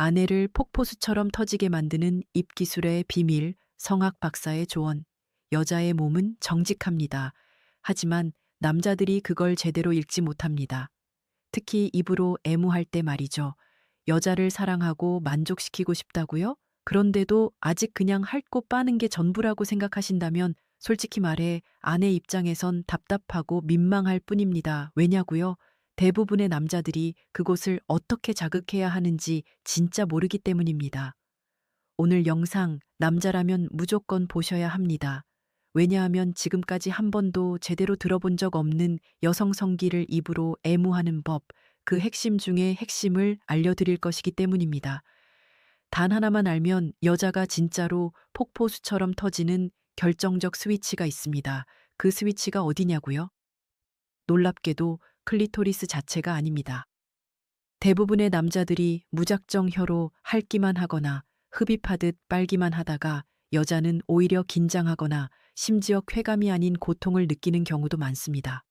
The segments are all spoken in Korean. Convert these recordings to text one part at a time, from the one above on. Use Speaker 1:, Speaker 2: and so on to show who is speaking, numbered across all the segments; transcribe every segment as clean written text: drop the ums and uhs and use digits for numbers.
Speaker 1: 아내를 폭포수처럼 터지게 만드는 입기술의 비밀, 성악 박사의 조언. 여자의 몸은 정직합니다. 하지만 남자들이 그걸 제대로 읽지 못합니다. 특히 입으로 애무할 때 말이죠. 여자를 사랑하고 만족시키고 싶다고요? 그런데도 아직 그냥 핥고 빠는 게 전부라고 생각하신다면 솔직히 말해 아내 입장에선 답답하고 민망할 뿐입니다. 왜냐고요? 대부분의 남자들이 그곳을 어떻게 자극해야 하는지 진짜 모르기 때문입니다. 오늘 영상 남자라면 무조건 보셔야 합니다. 왜냐하면 지금까지 한 번도 제대로 들어본 적 없는 여성 성기를 입으로 애무하는 법, 그 핵심 중의 핵심을 알려드릴 것이기 때문입니다. 단 하나만 알면 여자가 진짜로 폭포수처럼 터지는 결정적 스위치가 있습니다. 그 스위치가 어디냐고요? 놀랍게도 클리토리스 자체가 아닙니다. 대부분의 남자들이 무작정 혀로 핥기만 하거나 흡입하듯 빨기만 하다가 여자는 오히려 긴장하거나 심지어 쾌감이 아닌 고통을 느끼는 경우도 많습니다.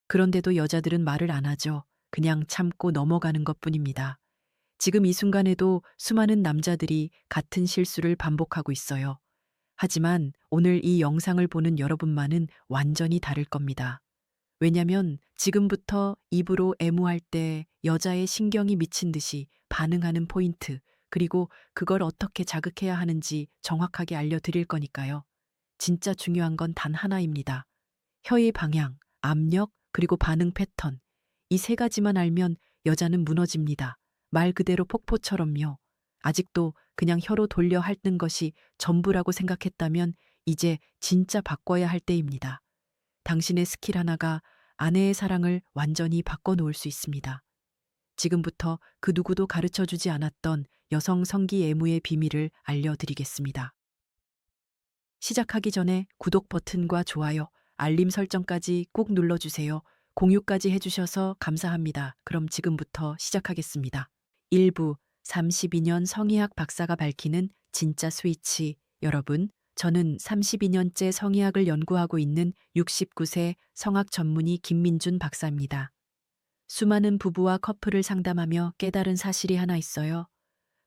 Speaker 1: 그런데도 여자들은 말을 안 하죠. 그냥 참고 넘어가는 것뿐입니다. 지금 이 순간에도 수많은 남자들이 같은 실수를 반복하고 있어요. 하지만 오늘 이 영상을 보는 여러분만은 완전히 다를 겁니다. 왜냐면 지금부터 입으로 애무할 때 여자의 신경이 미친 듯이 반응하는 포인트, 그리고 그걸 어떻게 자극해야 하는지 정확하게 알려드릴 거니까요. 진짜 중요한 건 단 하나입니다. 혀의 방향, 압력, 그리고 반응 패턴. 이 세 가지만 알면 여자는 무너집니다. 말 그대로 폭포처럼요. 아직도 그냥 혀로 돌려 핥는 것이 전부라고 생각했다면 이제 진짜 바꿔야 할 때입니다. 당신의 스킬 하나가 아내의 사랑을 완전히 바꿔놓을 수 있습니다. 지금부터 그 누구도 가르쳐 주지 않았던 여성 성기 애무의 비밀을 알려드리겠습니다. 시작하기 전에 구독 버튼과 좋아요, 알림 설정까지 꼭 눌러주세요. 공유까지 해주셔서 감사합니다. 그럼 지금부터 시작하겠습니다. 1부 32년 성의학 박사가 밝히는 진짜 스위치. 여러분, 저는 32년째 성의학을 연구하고 있는 69세 성악 전문의 김민준 박사입니다. 수많은 부부와 커플을 상담하며 깨달은 사실이 하나 있어요.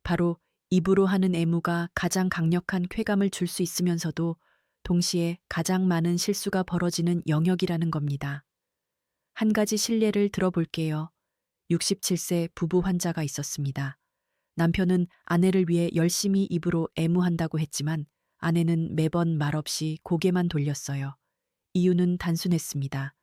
Speaker 1: 바로 입으로 하는 애무가 가장 강력한 쾌감을 줄 수 있으면서도 동시에 가장 많은 실수가 벌어지는 영역이라는 겁니다. 한 가지 실례를 들어볼게요. 67세 부부 환자가 있었습니다. 남편은 아내를 위해 열심히 입으로 애무한다고 했지만 아내는 매번 말없이 고개만 돌렸어요. 이유는 단순했습니다.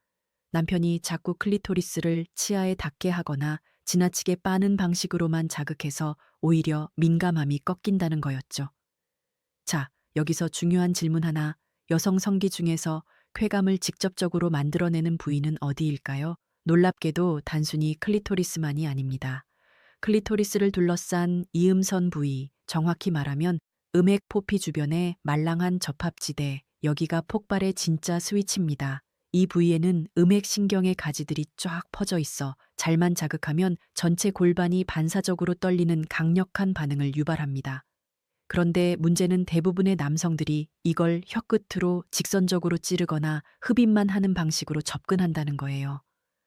Speaker 1: 남편이 자꾸 클리토리스를 치아에 닿게 하거나 지나치게 빠는 방식으로만 자극해서 오히려 민감함이 꺾인다는 거였죠. 자, 여기서 중요한 질문 하나. 여성 성기 중에서 쾌감을 직접적으로 만들어내는 부위는 어디일까요? 놀랍게도 단순히 클리토리스만이 아닙니다. 클리토리스를 둘러싼 이음선 부위, 정확히 말하면 음액 포피 주변의 말랑한 접합지대, 여기가 폭발의 진짜 스위치입니다. 이 부위에는 음액신경의 가지들이 쫙 퍼져 있어 잘만 자극하면 전체 골반이 반사적으로 떨리는 강력한 반응을 유발합니다. 그런데 문제는 대부분의 남성들이 이걸 혀끝으로 직선적으로 찌르거나 흡입만 하는 방식으로 접근한다는 거예요.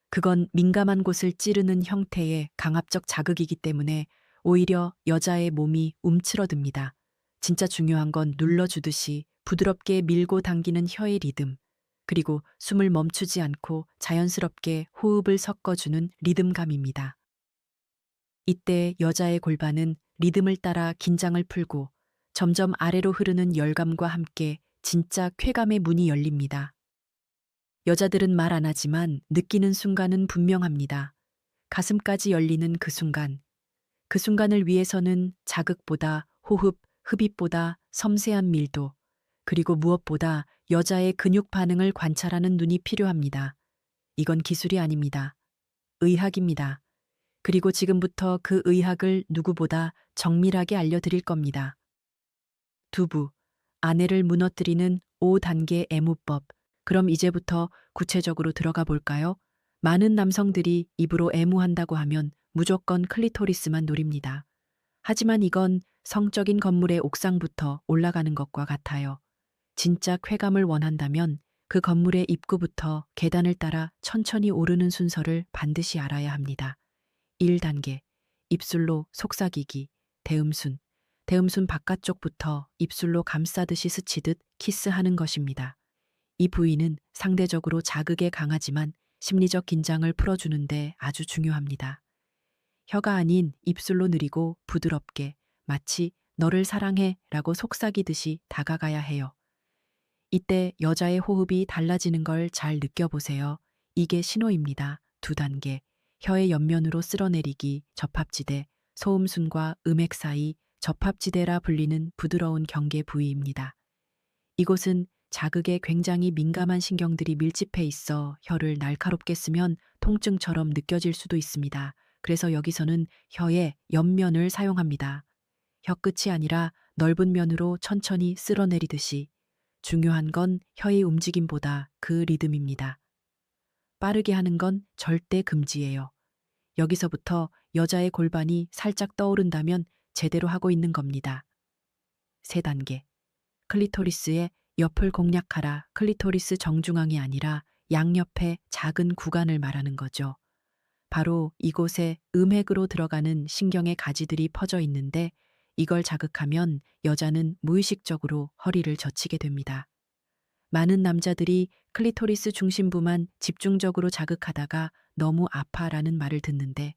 Speaker 1: 그건 민감한 곳을 찌르는 형태의 강압적 자극이기 때문에 오히려 여자의 몸이 움츠러듭니다. 진짜 중요한 건 눌러주듯이 부드럽게 밀고 당기는 혀의 리듬, 그리고 숨을 멈추지 않고 자연스럽게 호흡을 섞어주는 리듬감입니다. 이때 여자의 골반은 리듬을 따라 긴장을 풀고 점점 아래로 흐르는 열감과 함께 진짜 쾌감의 문이 열립니다. 여자들은 말 안 하지만 느끼는 순간은 분명합니다. 가슴까지 열리는 그 순간. 그 순간을 위해서는 자극보다 호흡, 흡입보다 섬세한 밀도, 그리고 무엇보다 여자의 근육 반응을 관찰하는 눈이 필요합니다. 이건 기술이 아닙니다. 의학입니다. 그리고 지금부터 그 의학을 누구보다 정밀하게 알려드릴 겁니다. 두부, 아내를 무너뜨리는 5단계 애무법. 그럼 이제부터 구체적으로 들어가 볼까요? 많은 남성들이 입으로 애무한다고 하면 무조건 클리토리스만 노립니다. 하지만 이건 성적인 건물의 옥상부터 올라가는 것과 같아요. 진짜 쾌감을 원한다면 그 건물의 입구부터 계단을 따라 천천히 오르는 순서를 반드시 알아야 합니다. 1단계, 입술로 속삭이기. 대음순. 대음순 바깥쪽부터 입술로 감싸듯이 스치듯 키스하는 것입니다. 이 부위는 상대적으로 자극에 강하지만 심리적 긴장을 풀어주는데 아주 중요합니다. 혀가 아닌 입술로 느리고 부드럽게 마치 너를 사랑해 라고 속삭이듯이 다가가야 해요. 이때 여자의 호흡이 달라지는 걸 잘 느껴보세요. 이게 신호입니다. 2단계. 혀의 옆면으로 쓸어내리기, 접합지대, 소음순과 음액 사이 접합지대라 불리는 부드러운 경계 부위입니다. 이곳은 자극에 굉장히 민감한 신경들이 밀집해 있어 혀를 날카롭게 쓰면 통증처럼 느껴질 수도 있습니다. 그래서 여기서는 혀의 옆면을 사용합니다. 혀끝이 아니라 넓은 면으로 천천히 쓸어내리듯이. 중요한 건 혀의 움직임보다 그 리듬입니다. 빠르게 하는 건 절대 금지예요. 여기서부터 여자의 골반이 살짝 떠오른다면 제대로 하고 있는 겁니다. 3단계. 클리토리스의 옆을 공략하라. 클리토리스 정중앙이 아니라 양옆의 작은 구간을 말하는 거죠. 바로 이곳에 음핵으로 들어가는 신경의 가지들이 퍼져 있는데 이걸 자극하면 여자는 무의식적으로 허리를 젖히게 됩니다. 많은 남자들이 클리토리스 중심부만 집중적으로 자극하다가 너무 아파라는 말을 듣는데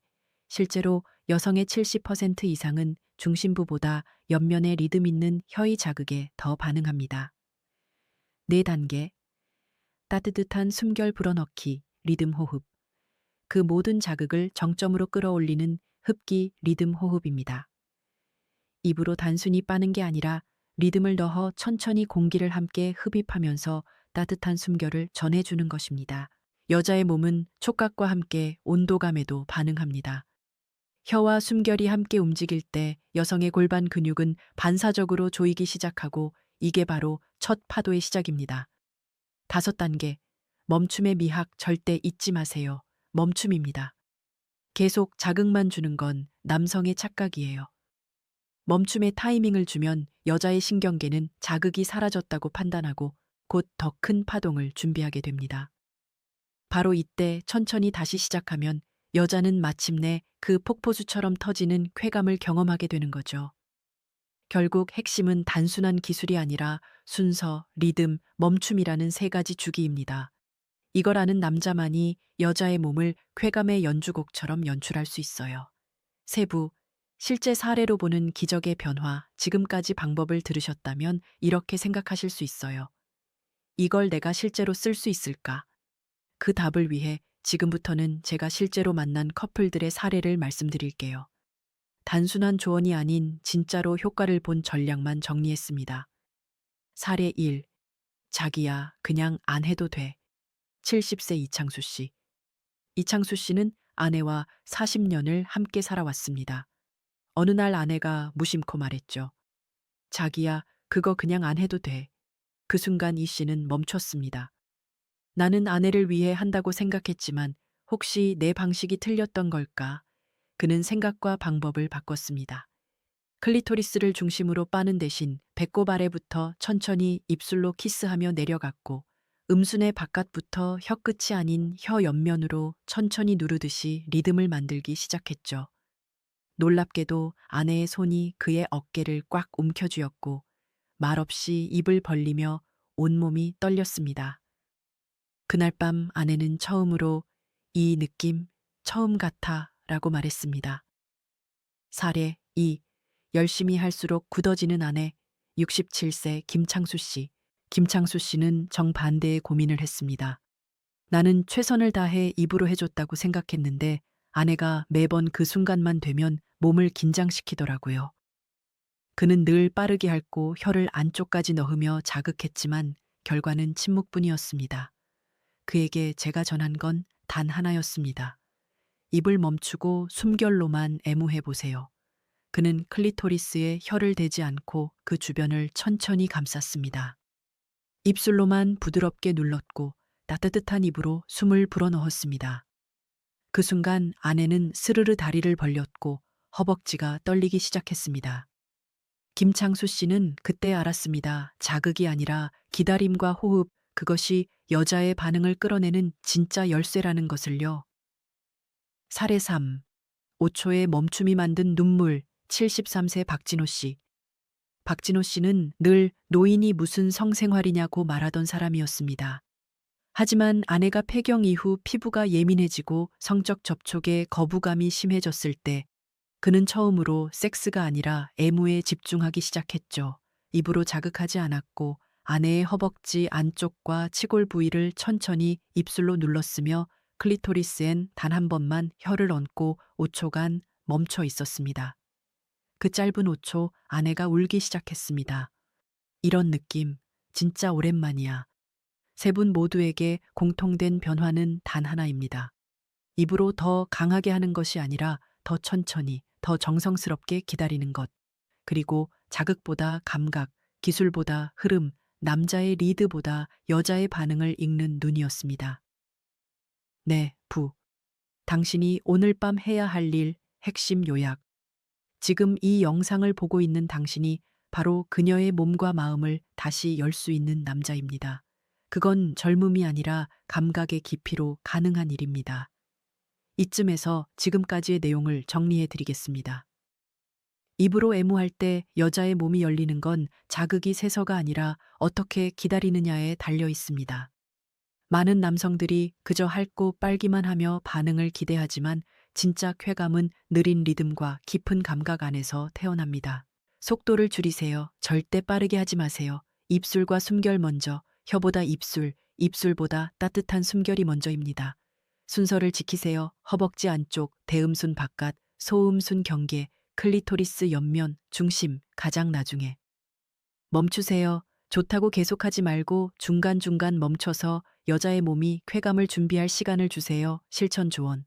Speaker 1: 실제로 여성의 70% 이상은 중심부보다 옆면의 리듬 있는 혀의 자극에 더 반응합니다. 4단계. 따뜻한 숨결 불어넣기, 리듬 호흡. 그 모든 자극을 정점으로 끌어올리는 흡기 리듬 호흡입니다. 입으로 단순히 빠는 게 아니라 리듬을 넣어 천천히 공기를 함께 흡입하면서 따뜻한 숨결을 전해주는 것입니다. 여자의 몸은 촉각과 함께 온도감에도 반응합니다. 혀와 숨결이 함께 움직일 때 여성의 골반 근육은 반사적으로 조이기 시작하고 이게 바로 첫 파도의 시작입니다. 5단계. 멈춤의 미학 절대 잊지 마세요. 멈춤입니다. 계속 자극만 주는 건 남성의 착각이에요. 멈춤의 타이밍을 주면 여자의 신경계는 자극이 사라졌다고 판단하고 곧 더 큰 파동을 준비하게 됩니다. 바로 이때 천천히 다시 시작하면 여자는 마침내 그 폭포수처럼 터지는 쾌감을 경험하게 되는 거죠. 결국 핵심은 단순한 기술이 아니라 순서, 리듬, 멈춤이라는 3가지 주기입니다. 이걸 아는 남자만이 여자의 몸을 쾌감의 연주곡처럼 연출할 수 있어요. 세부, 실제 사례로 보는 기적의 변화, 지금까지 방법을 들으셨다면 이렇게 생각하실 수 있어요. 이걸 내가 실제로 쓸 수 있을까? 그 답을 위해 지금부터는 제가 실제로 만난 커플들의 사례를 말씀드릴게요. 단순한 조언이 아닌 진짜로 효과를 본 전략만 정리했습니다. 사례 1. 자기야, 그냥 안 해도 돼. 70세 이창수 씨. 이창수 씨는 아내와 40년을 함께 살아왔습니다. 어느 날 아내가 무심코 말했죠. 자기야, 그거 그냥 안 해도 돼. 그 순간 이 씨는 멈췄습니다. 나는 아내를 위해 한다고 생각했지만 혹시 내 방식이 틀렸던 걸까? 그는 생각과 방법을 바꿨습니다. 클리토리스를 중심으로 빠는 대신 배꼽 아래부터 천천히 입술로 키스하며 내려갔고 음순의 바깥부터 혀끝이 아닌 혀 옆면으로 천천히 누르듯이 리듬을 만들기 시작했죠. 놀랍게도 아내의 손이 그의 어깨를 꽉 움켜쥐었고 말없이 입을 벌리며 온몸이 떨렸습니다. 그날 밤 아내는 처음으로 이 느낌 처음 같아 라고 말했습니다. 사례 2. 열심히 할수록 굳어지는 아내 67세 김창수 씨. 김창수 씨는 정반대의 고민을 했습니다. 나는 최선을 다해 입으로 해줬다고 생각했는데 아내가 매번 그 순간만 되면 몸을 긴장시키더라고요. 그는 늘 빠르게 핥고 혀를 안쪽까지 넣으며 자극했지만 결과는 침묵뿐이었습니다. 그에게 제가 전한 건 단 하나였습니다. 입을 멈추고 숨결로만 애무해 보세요. 그는 클리토리스에 혀를 대지 않고 그 주변을 천천히 감쌌습니다. 입술로만 부드럽게 눌렀고 따뜻한 입으로 숨을 불어넣었습니다. 그 순간 아내는 스르르 다리를 벌렸고 허벅지가 떨리기 시작했습니다. 김창수 씨는 그때 알았습니다. 자극이 아니라 기다림과 호흡, 그것이 여자의 반응을 끌어내는 진짜 열쇠라는 것을요. 사례 3. 5초의 멈춤이 만든 눈물, 73세 박진호 씨. 박진호 씨는 늘 노인이 무슨 성생활이냐고 말하던 사람이었습니다. 하지만 아내가 폐경 이후 피부가 예민해지고 성적 접촉에 거부감이 심해졌을 때 그는 처음으로 섹스가 아니라 애무에 집중하기 시작했죠. 입으로 자극하지 않았고 아내의 허벅지 안쪽과 치골 부위를 천천히 입술로 눌렀으며 클리토리스엔 단 한 번만 혀를 얹고 5초간 멈춰 있었습니다. 그 짧은 5초 아내가 울기 시작했습니다. 이런 느낌 진짜 오랜만이야. 세 분 모두에게 공통된 변화는 단 하나입니다. 입으로 더 강하게 하는 것이 아니라 더 천천히, 더 정성스럽게 기다리는 것. 그리고 자극보다 감각, 기술보다 흐름, 남자의 리드보다 여자의 반응을 읽는 눈이었습니다. 네, 부. 당신이 오늘 밤 해야 할 일, 핵심 요약. 지금 이 영상을 보고 있는 당신이 바로 그녀의 몸과 마음을 다시 열 수 있는 남자입니다. 그건 젊음이 아니라 감각의 깊이로 가능한 일입니다. 이쯤에서 지금까지의 내용을 정리해 드리겠습니다. 입으로 애무할 때 여자의 몸이 열리는 건 자극이 세서가 아니라 어떻게 기다리느냐에 달려 있습니다. 많은 남성들이 그저 핥고 빨기만 하며 반응을 기대하지만 진짜 쾌감은 느린 리듬과 깊은 감각 안에서 태어납니다. 속도를 줄이세요. 절대 빠르게 하지 마세요. 입술과 숨결 먼저, 혀보다 입술, 입술보다 따뜻한 숨결이 먼저입니다. 순서를 지키세요. 허벅지 안쪽, 대음순 바깥, 소음순 경계, 클리토리스 옆면, 중심, 가장 나중에. 멈추세요. 좋다고 계속하지 말고 중간중간 멈춰서 여자의 몸이 쾌감을 준비할 시간을 주세요. 실천 조언.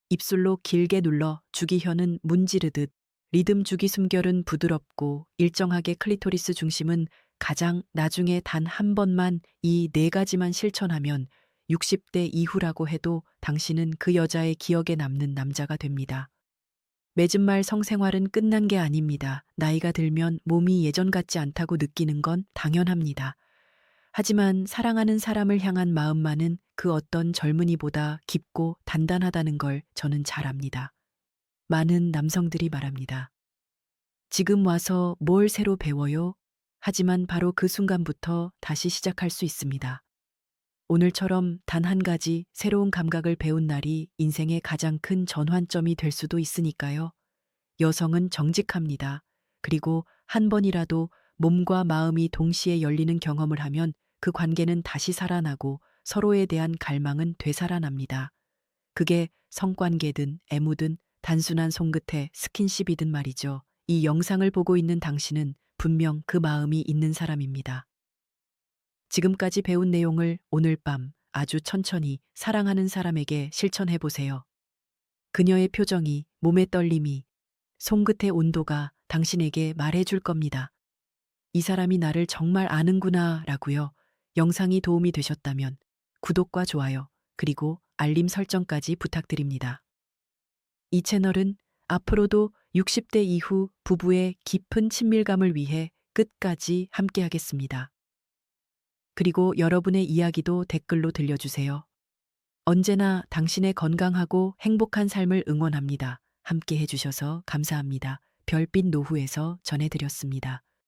Speaker 1: 입술로 길게 눌러 주기 혀는 문지르듯, 리듬 주기 숨결은 부드럽고 일정하게 클리토리스 중심은 가장 나중에 단 한 번만 이 네 가지만 실천하면 60대 이후라고 해도 당신은 그 여자의 기억에 남는 남자가 됩니다. 맺은 말 성생활은 끝난 게 아닙니다. 나이가 들면 몸이 예전 같지 않다고 느끼는 건 당연합니다. 하지만 사랑하는 사람을 향한 마음만은 그 어떤 젊은이보다 깊고 단단하다는 걸 저는 잘 압니다. 많은 남성들이 말합니다. 지금 와서 뭘 새로 배워요? 하지만 바로 그 순간부터 다시 시작할 수 있습니다. 오늘처럼 단 한 가지 새로운 감각을 배운 날이 인생의 가장 큰 전환점이 될 수도 있으니까요. 여성은 정직합니다. 그리고 한 번이라도 몸과 마음이 동시에 열리는 경험을 하면 그 관계는 다시 살아나고 서로에 대한 갈망은 되살아납니다. 그게 성관계든 애무든 단순한 손끝의 스킨십이든 말이죠. 이 영상을 보고 있는 당신은 분명 그 마음이 있는 사람입니다. 지금까지 배운 내용을 오늘 밤 아주 천천히 사랑하는 사람에게 실천해 보세요. 그녀의 표정이, 몸의 떨림이, 손끝의 온도가 당신에게 말해줄 겁니다. 이 사람이 나를 정말 아는구나 라고요. 영상이 도움이 되셨다면 구독과 좋아요, 그리고 알림 설정까지 부탁드립니다. 이 채널은 앞으로도 60대 이후 부부의 깊은 친밀감을 위해 끝까지 함께하겠습니다. 그리고 여러분의 이야기도 댓글로 들려주세요. 언제나 당신의 건강하고 행복한 삶을 응원합니다. 함께 해주셔서 감사합니다. 별빛 노후에서 전해드렸습니다.